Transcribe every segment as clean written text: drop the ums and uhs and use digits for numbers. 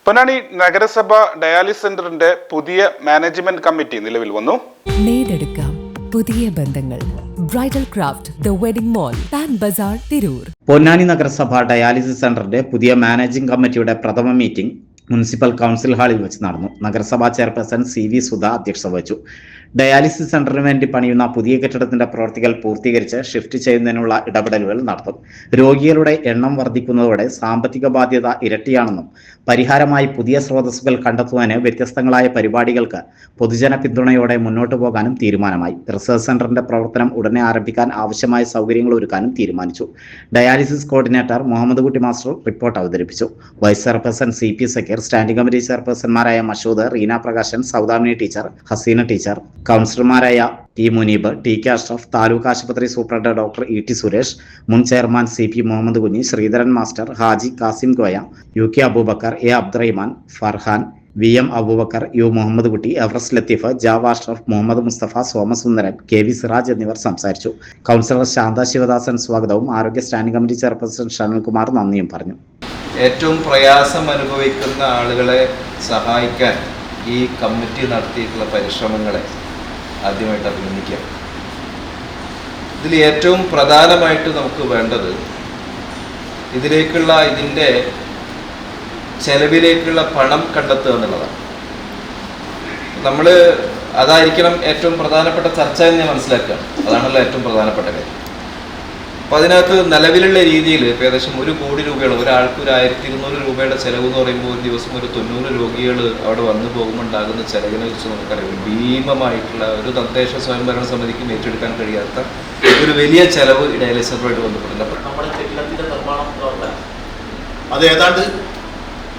പൊന്നാനി നഗരസഭ ഡയാലിസിസ് സെന്ററിന്റെ പുതിയ മാനേജ്മെന്റ് കമ്മിറ്റി നിലവിൽ വന്നു. നേടെടുക്കാം പുതിയ ബന്ധങ്ങൾ. Bridal Craft the Wedding Mall, Pan Bazaar, Tirur. Ponnani നഗരസഭ ഡയാലിസിസ് സെന്ററിന്റെ പുതിയ മാനേജിംഗ് കമ്മിറ്റിയുടെ പ്രഥമ മീറ്റിംഗ് മുനിസിപ്പൽ കൗൺസിൽ ഹാളിൽ വെച്ച് നടന്നു. നഗരസഭാ ചെയർപേഴ്സൺ CV സുധ അധ്യക്ഷത വഹിച്ചു. ഡയാലിസിസ് സെന്ററിന് വേണ്ടി പണിയുന്ന പുതിയ കെട്ടിടത്തിന്റെ പ്രവൃത്തികൾ പൂർത്തീകരിച്ച് ഷിഫ്റ്റ് ചെയ്യുന്നതിനുള്ള ഇടപെടലുകൾ നടത്തും. രോഗികളുടെ എണ്ണം വർദ്ധിക്കുന്നതോടെ സാമ്പത്തിക ബാധ്യത ഇരട്ടിയാണെന്നും പരിഹാരമായി പുതിയ സ്രോതസ്സുകൾ കണ്ടെത്തുന്നതിന് വ്യത്യസ്തങ്ങളായ പരിപാടികൾക്ക് പൊതുജന പിന്തുണയോടെ മുന്നോട്ടു പോകാനും തീരുമാനമായി. റിസർച്ച് സെന്ററിന്റെ പ്രവർത്തനം ഉടനെ ആരംഭിക്കാൻ ആവശ്യമായ സൗകര്യങ്ങൾ ഒരുക്കാനും തീരുമാനിച്ചു. Dialysis coordinator Muhammad Kutty master report അവതരിപ്പിച്ചു. Vice chairperson CP Zakir, standing committee ചെയർപേഴ്സൺമാരായ മഷൂദ്, റീന പ്രകാശൻ, സൗദാമിനി ടീച്ചർ, ഹസീന ടീച്ചർ, കൗൺസിലർമാരായ T മുനീബ്, TK അഷ്റഫ്, താലൂക്ക് ആശുപത്രി സൂപ്രണ്ട് ഡോക്ടർ ET സുരേഷ്, മുൻ chairman CP Muhammad Kunhi, Sreedharan master, Haji Kasim Koya, UK Aboobacker, A Abdurahiman, Farhan, VM Aboobacker, U Muhammad Kutty, Everest Latheef, Java Ashraf, Muhammad Musthafa, Somasundaran, KV Siraj എന്നിവർ സംസാരിച്ചു. കൗൺസിലർ ശാന്ത ശിവദാസൻ സ്വാഗതവും ആരോഗ്യ സ്റ്റാൻഡിംഗ് കമ്മിറ്റി ചെയർപേഴ്സൺ ഷനൽകുമാർ നന്ദിയും പറഞ്ഞു. ഏറ്റവും പ്രയാസം അനുഭവിക്കുന്ന ആളുകളെ സഹായിക്കാൻ ഈ കമ്മിറ്റി നടത്തിയിട്ടുള്ള പരിശ്രമങ്ങളെ ആദ്യമായിട്ട് അഭിനന്ദിക്കാം. ഇതിൽ ഏറ്റവും പ്രധാനമായിട്ട് നമുക്ക് വേണ്ടത് ഇതിൻ്റെ ചെലവിലേക്കുള്ള പണം കണ്ടെത്തുക എന്നുള്ളതാണ്. അതായിരിക്കണം ഏറ്റവും പ്രധാനപ്പെട്ട ചർച്ച എന്ന് ഞാൻ മനസ്സിലാക്കുകയാണ്. അതാണല്ലോ ഏറ്റവും പ്രധാനപ്പെട്ട കാര്യം. അപ്പോൾ അതിനകത്ത് നിലവിലുള്ള രീതിയിൽ ഏകദേശം 1 കോടി രൂപയാണ് ഒരാൾക്ക്. 1200 രൂപയുടെ ചിലവ് എന്ന് പറയുമ്പോൾ ഒരു ദിവസം ഒരു 90 രോഗികൾ അവിടെ വന്നു പോകുമ്പോൾ ഉണ്ടാകുന്ന ചിലവിനെ കുറിച്ച് നമുക്കറിയാം. ഒരു ഭീമമായിട്ടുള്ള ഒരു തദ്ദേശ സ്വയംഭരണ സമിതിക്ക് ഏറ്റെടുക്കാൻ കഴിയാത്ത ഒരു വലിയ ചിലവ് ഡയാലിസിസ് സെന്ററുമായിട്ട് ബന്ധപ്പെട്ടിട്ടുണ്ട്. അപ്പോൾ നമ്മുടെ കെട്ടിടത്തിൻ്റെ നിർമ്മാണം അത് ഏതാണ്ട്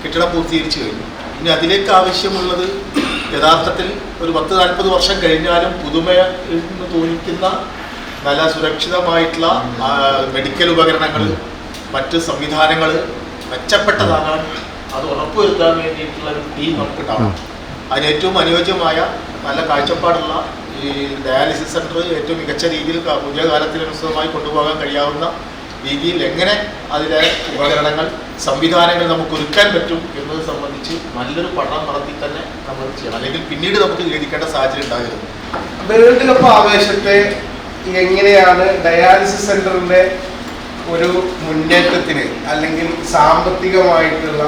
കെട്ടിടം പൂർത്തീകരിച്ചു കഴിഞ്ഞു. ഇനി അതിലേക്ക് ആവശ്യമുള്ളത് യഥാർത്ഥത്തിൽ ഒരു 10-40 വർഷം കഴിഞ്ഞാലും പുതുമയെന്ന് തോന്നിക്കുന്ന നല്ല സുരക്ഷിതമായിട്ടുള്ള മെഡിക്കൽ ഉപകരണങ്ങൾ, മറ്റ് സംവിധാനങ്ങൾ മെച്ചപ്പെട്ടതാകാൻ അത് ഉറപ്പുവരുത്താൻ വേണ്ടിയിട്ടുള്ള ഒരു ടീം നമുക്കുണ്ടാവണം. അതിന് ഏറ്റവും അനുയോജ്യമായ നല്ല കാഴ്ചപ്പാടുള്ള ഈ ഡയാലിസിസ് സെൻറ്റർ ഏറ്റവും മികച്ച രീതിയിൽ പുതിയ കാലത്തിനനുസൃതമായി കൊണ്ടുപോകാൻ കഴിയാവുന്ന രീതിയിൽ എങ്ങനെ അതിലെ ഉപകരണങ്ങൾ, സംവിധാനങ്ങൾ നമുക്ക് ഒരുക്കാൻ പറ്റും എന്നത് സംബന്ധിച്ച് നല്ലൊരു പഠനം നടത്തി തന്നെ നമ്മൾ ചെയ്യണം. അല്ലെങ്കിൽ പിന്നീട് നമുക്ക് ഖേദിക്കേണ്ട സാഹചര്യം ഉണ്ടാകരുത്. വേൾഡ് കപ്പ് ആവേശത്തെ എങ്ങനെയാണ് ഡയാലിസിസ് സെന്ററിന്റെ ഒരു മുന്നേറ്റത്തിന് അല്ലെങ്കിൽ സാമ്പത്തികമായിട്ടുള്ള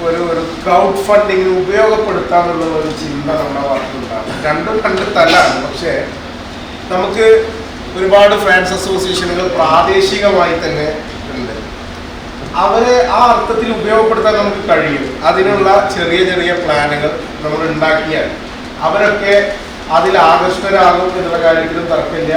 ഒരു ക്രൗഡ് ഫണ്ടിങ്ങിന് ഉപയോഗപ്പെടുത്താനുള്ള ഒരു ചിന്ത നമ്മുടെ ഭാഗത്തുണ്ടാകും. രണ്ടും രണ്ട് തലാണ്. പക്ഷേ നമുക്ക് ഒരുപാട് ഫാൻസ് അസോസിയേഷനുകൾ പ്രാദേശികമായി തന്നെ ഉണ്ട്. അവരെ ആ അർത്ഥത്തിൽ ഉപയോഗപ്പെടുത്താൻ നമുക്ക് കഴിയും. അതിനുള്ള ചെറിയ ചെറിയ പ്ലാനുകൾ നമ്മൾ ഉണ്ടാക്കിയാൽ അവരൊക്കെ അതിൽ ആകർഷകരാകും എന്നുള്ള കാര്യത്തിലും തർക്കമില്ല.